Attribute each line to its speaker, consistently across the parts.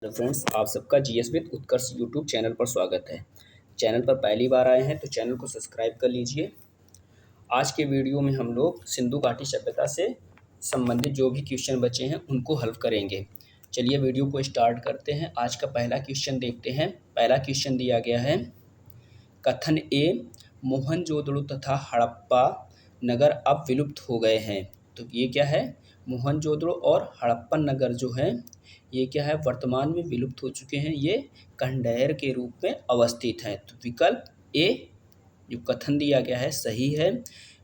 Speaker 1: Hello friends, आप सबका GS with Utkarsh YouTube channel पर स्वागत है। चैनल पर पहली बार आए हैं तो चैनल को सब्सक्राइब कर लीजिए। आज के वीडियो में हम लोग सिंधु घाटी सभ्यता से संबंधित जो भी क्वेश्चन बचे हैं उनको हल करेंगे। चलिए वीडियो को स्टार्ट करते हैं। आज का पहला क्वेश्चन देखते हैं। पहला क्वेश्चन दिया गया है, कथन ए, मोहनजोदड़ो तथा हड़प्पा नगर अब विलुप्त हो गए हैं। तो ये क्या है, मोहनजोदड़ो और हड़प्पन नगर जो है ये क्या है, वर्तमान में विलुप्त हो चुके हैं। ये खंडहर के रूप में अवस्थित हैं। तो विकल्प ए जो कथन दिया गया है सही है।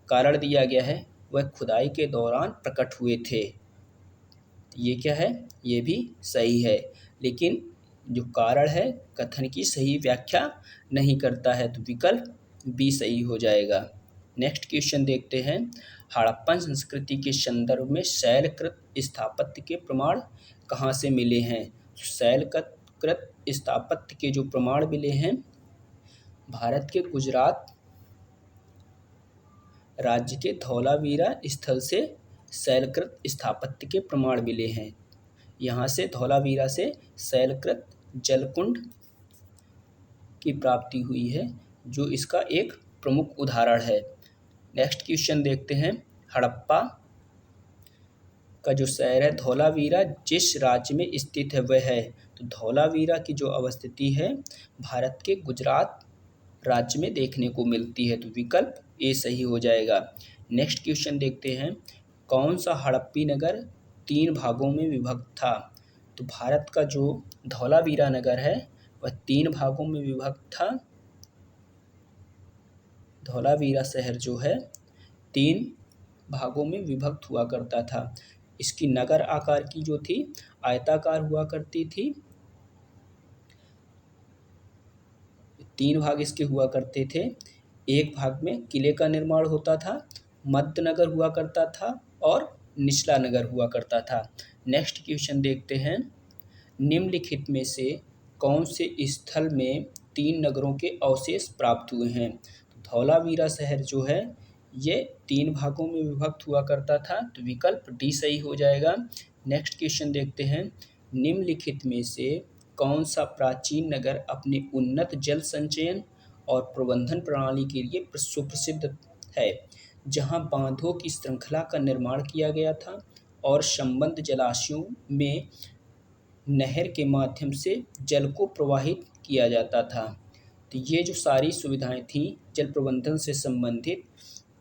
Speaker 1: कारण दिया गया है वह खुदाई के दौरान प्रकट हुए थे। तो ये क्या है, ये भी सही है, लेकिन जो कारण है कथन की सही व्याख्या नहीं करता है। तो विकल्प बी सही हो जाएगा। नेक्स्ट क्वेश्चन देखते हैं। हड़प्पन संस्कृति के संदर्भ में शैलकृत स्थापत्य के प्रमाण कहाँ से मिले हैं। शैलकृत स्थापत्य के जो प्रमाण मिले हैं, भारत के गुजरात राज्य के धौलावीरा स्थल से शैलकृत स्थापत्य के प्रमाण मिले हैं। यहाँ से धौलावीरा से शैलकृत जलकुंड की प्राप्ति हुई है, जो इसका एक प्रमुख उदाहरण है। नेक्स्ट क्वेश्चन देखते हैं। हड़प्पा का जो शहर है धौलावीरा जिस राज्य में स्थित है वह है। तो धौलावीरा की जो अवस्थिति है भारत के गुजरात राज्य में देखने को मिलती है। तो विकल्प ए सही हो जाएगा। नेक्स्ट क्वेश्चन देखते हैं। कौन सा हड़प्पी नगर 3 भागों में विभक्त था। तो भारत का जो धौलावीरा नगर है वह 3 भागों में विभक्त था। धौलावीरा शहर जो है 3 भागों में विभक्त हुआ करता था। इसकी नगर आकार की जो थी आयताकार हुआ करती थी। 3 भाग इसके हुआ करते थे। एक भाग में किले का निर्माण होता था, मध्य नगर हुआ करता था और निचला नगर हुआ करता था। नेक्स्ट क्वेश्चन देखते हैं। निम्नलिखित में से कौन से स्थल में 3 नगरों के अवशेष प्राप्त हुए हैं। तो धौलावीरा शहर जो है ये 3 भागों में विभक्त हुआ करता था। तो विकल्प डी सही हो जाएगा। नेक्स्ट क्वेश्चन देखते हैं। निम्नलिखित में से कौन सा प्राचीन नगर अपने उन्नत जल संचयन और प्रबंधन प्रणाली के लिए सुप्रसिद्ध है, जहां बांधों की श्रृंखला का निर्माण किया गया था और संबद्ध जलाशयों में नहर के माध्यम से जल को प्रवाहित किया जाता था। तो ये जो सारी सुविधाएं थीं जल प्रबंधन से संबंधित,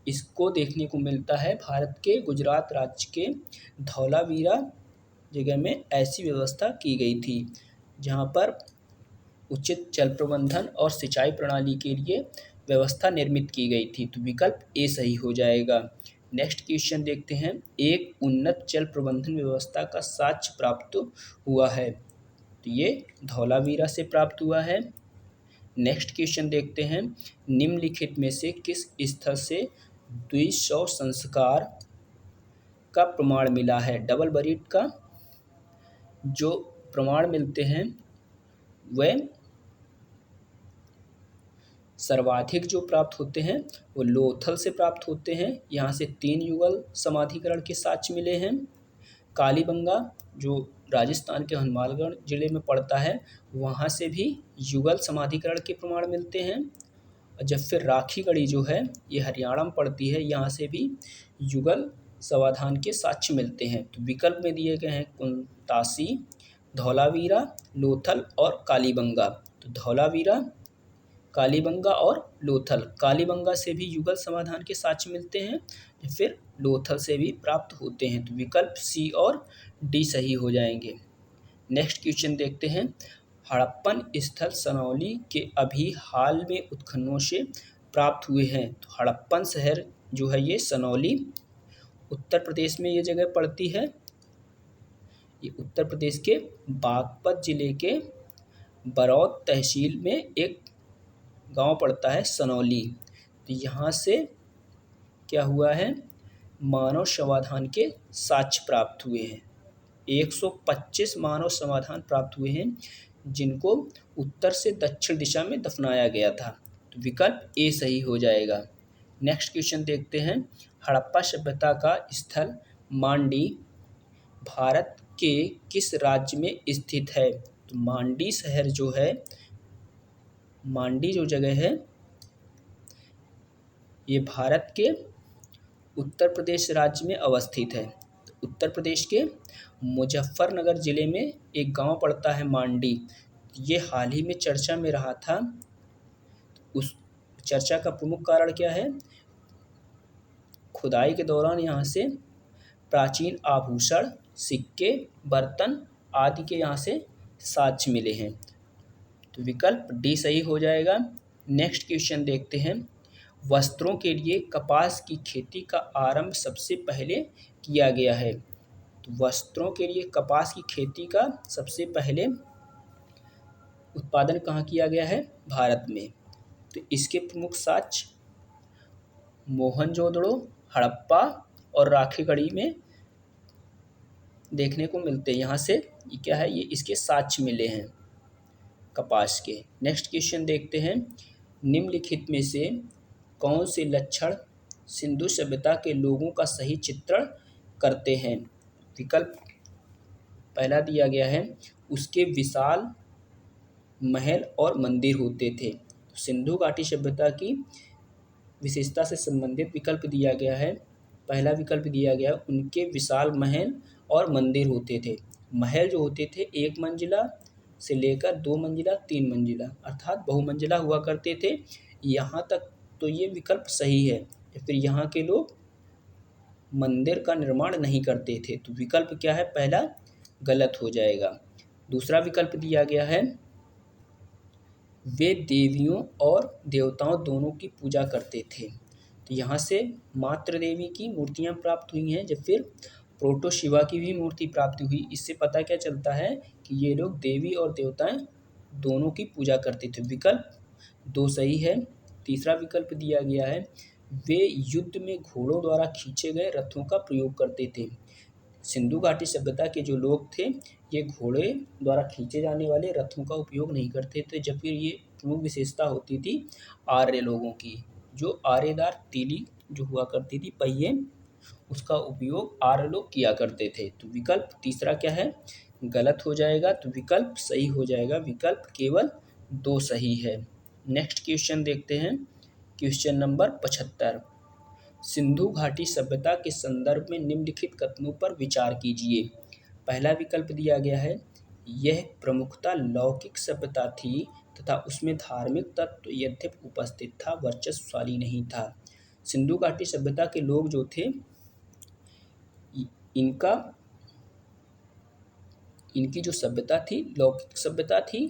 Speaker 1: इसको देखने को मिलता है भारत के गुजरात राज्य के धौलावीरा जगह में ऐसी व्यवस्था की गई थी, जहां पर उचित जल प्रबंधन और सिंचाई प्रणाली के लिए व्यवस्था निर्मित की गई थी। तो विकल्प ए सही हो जाएगा। नेक्स्ट क्वेश्चन देखते हैं। एक उन्नत जल प्रबंधन व्यवस्था का साक्ष्य प्राप्त हुआ है। तो ये धौलावीरा से प्राप्त हुआ है। नेक्स्ट क्वेश्चन देखते हैं। निम्नलिखित में से किस स्थल से द्विशव संस्कार का प्रमाण मिला है। डबल बरीड का जो प्रमाण मिलते हैं वह सर्वाधिक जो प्राप्त होते हैं वो लोथल से प्राप्त होते हैं। यहाँ से 3 युगल समाधिकरण के साक्ष्य मिले हैं। कालीबंगा जो राजस्थान के हनुमानगढ़ जिले में पड़ता है, वहाँ से भी युगल समाधिकरण के प्रमाण मिलते हैं। और जब फिर राखीगढ़ी जो है ये हरियाणा में पड़ती है, यहाँ से भी युगल समाधान के साक्ष्य मिलते हैं। तो विकल्प में दिए गए हैं कुंतासी, धौलावीरा, लोथल और कालीबंगा। तो धौलावीरा, कालीबंगा और लोथल। कालीबंगा से भी युगल समाधान के साक्ष्य मिलते हैं, फिर लोथल से भी प्राप्त होते हैं। तो विकल्प सी और डी सही हो जाएंगे। नेक्स्ट क्वेश्चन देखते हैं। हड़प्पन स्थल सनौली के अभी हाल में उत्खननों से प्राप्त हुए हैं। तो हड़प्पन शहर जो है ये सनौली उत्तर प्रदेश में ये जगह पड़ती है। ये उत्तर प्रदेश के बागपत जिले के बरौत तहसील में एक गांव पड़ता है सनौली। तो यहाँ से क्या हुआ है, मानव समाधान के साक्ष्य प्राप्त हुए हैं। 125 मानव समाधान प्राप्त हुए हैं, जिनको उत्तर से दक्षिण दिशा में दफनाया गया था। तो विकल्प ए सही हो जाएगा। नेक्स्ट क्वेश्चन देखते हैं। हड़प्पा सभ्यता का स्थल मांडी भारत के किस राज्य में स्थित है। तो तो मांडी शहर जो है, मांडी जो जगह है ये भारत के उत्तर प्रदेश राज्य में अवस्थित है। तो उत्तर प्रदेश के मुजफ्फरनगर ज़िले में एक गांव पड़ता है मांडी। ये हाल ही में चर्चा में रहा था। उस चर्चा का प्रमुख कारण क्या है? खुदाई के दौरान यहाँ से प्राचीन आभूषण, सिक्के, बर्तन आदि के यहाँ से साक्ष्य मिले हैं। तो विकल्प डी सही हो जाएगा। नेक्स्ट क्वेश्चन देखते हैं। वस्त्रों के लिए कपास की खेती का आरंभ सबसे पहले किया गया है। तो वस्त्रों के लिए कपास की खेती का सबसे पहले उत्पादन कहाँ किया गया है? भारत में। तो इसके प्रमुख साक्ष्य मोहनजोदड़ो, हड़प्पा और राखीगढ़ी में देखने को मिलते हैं। यहाँ से ये क्या है? ये इसके साक्ष्य मिले हैं कपास के। नेक्स्ट क्वेश्चन देखते हैं। निम्नलिखित में से कौन से लक्षण सिंधु सभ्यता के लोगों का सही चित्रण करते हैं? विकल्प पहला दिया गया है, उसके विशाल महल और मंदिर होते थे। सिंधु घाटी सभ्यता की विशेषता से संबंधित विकल्प दिया गया है। पहला विकल्प दिया गया, उनके विशाल महल और मंदिर होते थे। महल जो होते थे 1 मंजिला से लेकर 2 मंजिला, 3 मंजिला अर्थात बहुमंजिला हुआ करते थे। यहाँ तक तो ये विकल्प सही है। फिर यहाँ के लोग मंदिर का निर्माण नहीं करते थे। तो विकल्प क्या है? पहला गलत हो जाएगा। दूसरा विकल्प दिया गया है, वे देवियों और देवताओं दोनों की पूजा करते थे। तो यहाँ से मात्र देवी की मूर्तियाँ प्राप्त हुई हैं, जब फिर प्रोटो शिवा की भी मूर्ति प्राप्त हुई। इससे पता क्या चलता है कि ये लोग देवी और देवताएं दोनों की पूजा करते थे। विकल्प 2 सही है। तीसरा विकल्प दिया गया है, वे युद्ध में घोड़ों द्वारा खींचे गए रथों का प्रयोग करते थे। सिंधु घाटी सभ्यता के जो लोग थे ये घोड़े द्वारा खींचे जाने वाले रथों का उपयोग नहीं करते थे। जब फिर ये प्रमुख विशेषता होती थी आर्य लोगों की, जो आरेदार तीली जो हुआ करती थी पहिए, उसका उपयोग आर्य लोग किया करते थे। तो विकल्प तीसरा क्या है? गलत हो जाएगा। तो विकल्प सही हो जाएगा। विकल्प केवल 2 सही है। नेक्स्ट क्वेश्चन देखते हैं। Question number 75। सिंधु घाटी सभ्यता के संदर्भ में निम्नलिखित कथनों पर विचार कीजिए। पहला विकल्प दिया गया है, यह प्रमुखतः लौकिक सभ्यता थी तथा उसमें धार्मिक तत्व यद्यपि उपस्थित था, वर्चस्वशाली नहीं था। सिंधु घाटी सभ्यता के लोग जो थे इनकी जो सभ्यता थी लौकिक सभ्यता थी।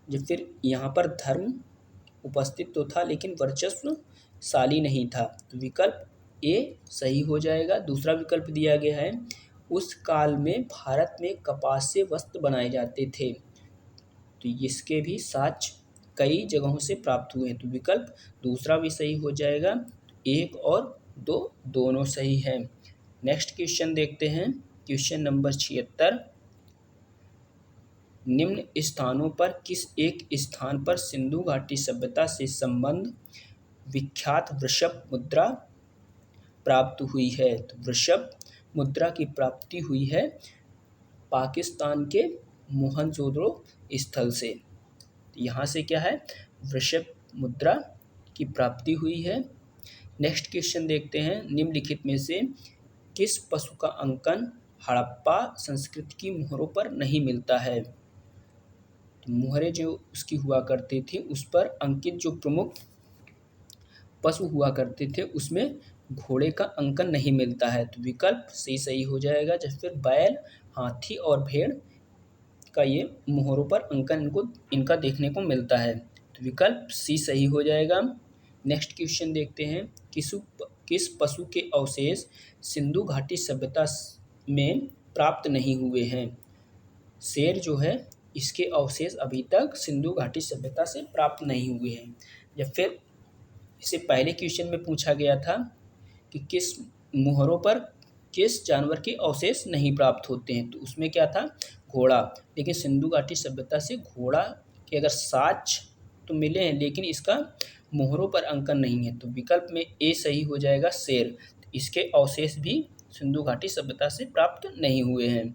Speaker 1: जब फिर यहाँ पर धर्म उपस्थित तो था लेकिन वर्चस्वशाली नहीं था। तो विकल्प ए सही हो जाएगा। दूसरा विकल्प दिया गया है, उस काल में भारत में कपास से वस्त्र बनाए जाते थे। तो इसके भी साक्ष्य कई जगहों से प्राप्त हुए हैं। तो विकल्प दूसरा भी सही हो जाएगा। 1 और 2 दोनों सही है। नेक्स्ट क्वेश्चन देखते हैं। Question number 76। निम्न स्थानों पर किस एक स्थान पर सिंधु घाटी सभ्यता से संबंध विख्यात वृषभ मुद्रा प्राप्त हुई है? तो वृषभ मुद्रा की प्राप्ति हुई है पाकिस्तान के मोहनजोदड़ो स्थल से। यहाँ से क्या है? वृषभ मुद्रा की प्राप्ति हुई है। नेक्स्ट क्वेश्चन देखते हैं। निम्नलिखित में से किस पशु का अंकन हड़प्पा संस्कृति की मोहरों पर नहीं मिलता है? तो मोहरें जो उसकी हुआ करती थी उस पर अंकित जो प्रमुख पशु हुआ करते थे उसमें घोड़े का अंकन नहीं मिलता है। तो विकल्प सही हो जाएगा। जैसे फिर बैल, हाथी और भेड़ का ये मोहरों पर अंकन इनका देखने को मिलता है। तो विकल्प सी सही हो जाएगा। नेक्स्ट क्वेश्चन देखते हैं। किस पशु के अवशेष सिंधु घाटी सभ्यता में प्राप्त नहीं हुए हैं? शेर जो है इसके अवशेष अभी तक सिंधु घाटी सभ्यता से प्राप्त नहीं हुए हैं। या फिर इससे पहले क्वेश्चन में पूछा गया था कि किस मोहरों पर किस जानवर के अवशेष नहीं प्राप्त होते हैं, तो उसमें क्या था? घोड़ा। लेकिन सिंधु घाटी सभ्यता से घोड़ा के अगर साक्ष्य तो मिले हैं लेकिन इसका मोहरों पर अंकन नहीं है। तो विकल्प में ए सही हो जाएगा, शेर। इसके अवशेष भी सिंधु घाटी सभ्यता से प्राप्त नहीं हुए हैं।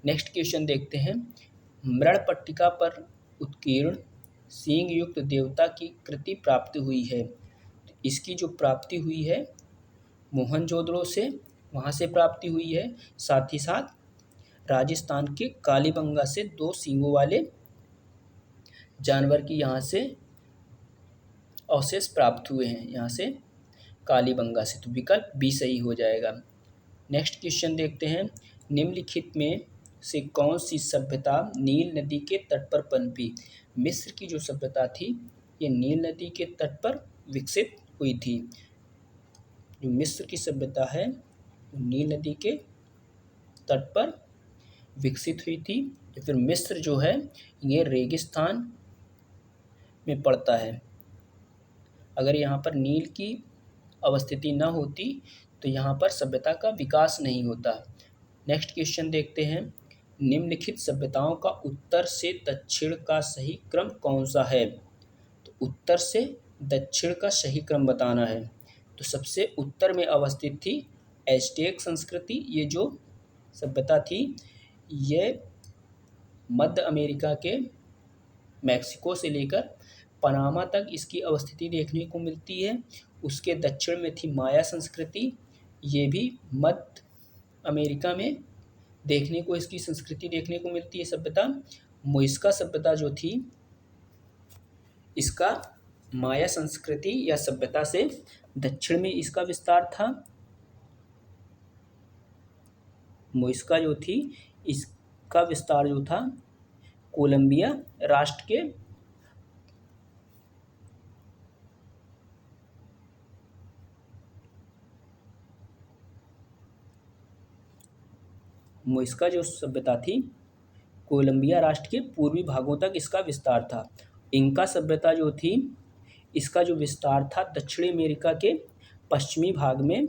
Speaker 1: नेक्स्ट क्वेश्चन देखते हैं, मृणपट्टिका पर उत्कीर्ण सींग युक्त देवता की कृति प्राप्त हुई है। इसकी जो प्राप्ति हुई है मोहनजोदड़ो से, वहाँ से प्राप्ति हुई है। साथ ही साथ राजस्थान के कालीबंगा से 2 सींगों वाले जानवर की यहाँ से अवशेष प्राप्त हुए हैं, यहाँ से कालीबंगा से। तो विकल्प बी सही हो जाएगा। नेक्स्ट क्वेश्चन देखते हैं, निम्नलिखित में से कौन सी सभ्यता नील नदी के तट पर पनपी। मिस्र की जो सभ्यता थी ये नील नदी के तट पर विकसित हुई थी। जो मिस्र की सभ्यता है नील नदी के तट पर विकसित हुई थी। या फिर मिस्र जो है ये रेगिस्तान में पड़ता है। अगर यहाँ पर नील की अवस्थिति न होती तो यहाँ पर सभ्यता का विकास नहीं होता। नेक्स्ट क्वेश्चन देखते हैं, निम्नलिखित सभ्यताओं का उत्तर से दक्षिण का सही क्रम कौन सा है। तो उत्तर से दक्षिण का सही क्रम बताना है। तो सबसे उत्तर में अवस्थित थी एज़टेक संस्कृति। ये जो सभ्यता थी ये मध्य अमेरिका के मैक्सिको से लेकर पनामा तक इसकी अवस्थिति देखने को मिलती है। उसके दक्षिण में थी माया संस्कृति, ये भी मध्य अमेरिका में देखने को इसकी संस्कृति देखने को मिलती है सभ्यता। मुइस्का सभ्यता जो थी इसका माया संस्कृति या सभ्यता से दक्षिण में इसका विस्तार था। मुइस्का जो थी इसका विस्तार जो था कोलंबिया राष्ट्र के मुइस्का जो सभ्यता थी कोलंबिया राष्ट्र के पूर्वी भागों तक इसका विस्तार था। इंका सभ्यता जो थी इसका जो विस्तार था दक्षिणी अमेरिका के पश्चिमी भाग में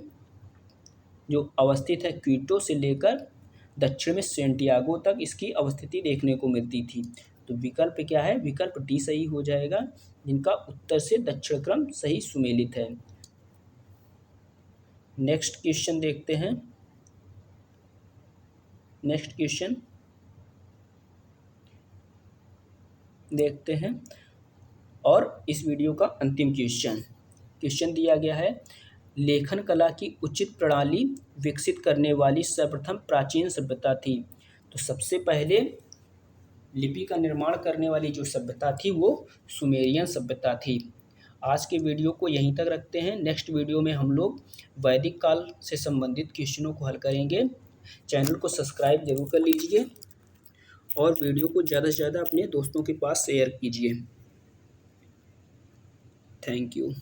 Speaker 1: जो अवस्थित है क्वीटो से लेकर दक्षिण में सेंटियागो तक इसकी अवस्थिति देखने को मिलती थी। तो विकल्प क्या है, विकल्प डी सही हो जाएगा, जिनका उत्तर से दक्षिण क्रम सही सुमेलित है। नेक्स्ट क्वेश्चन देखते हैं, नेक्स्ट क्वेश्चन देखते हैं और इस वीडियो का अंतिम क्वेश्चन दिया गया है, लेखन कला की उचित प्रणाली विकसित करने वाली सर्वप्रथम प्राचीन सभ्यता थी। तो सबसे पहले लिपि का निर्माण करने वाली जो सभ्यता थी वो सुमेरियन सभ्यता थी। आज के वीडियो को यहीं तक रखते हैं। नेक्स्ट वीडियो में हम लोग वैदिक काल से संबंधित क्वेश्चनों को हल करेंगे। चैनल को सब्सक्राइब जरूर कर लीजिए और वीडियो को ज़्यादा से ज़्यादा अपने दोस्तों के पास शेयर कीजिए। Thank you.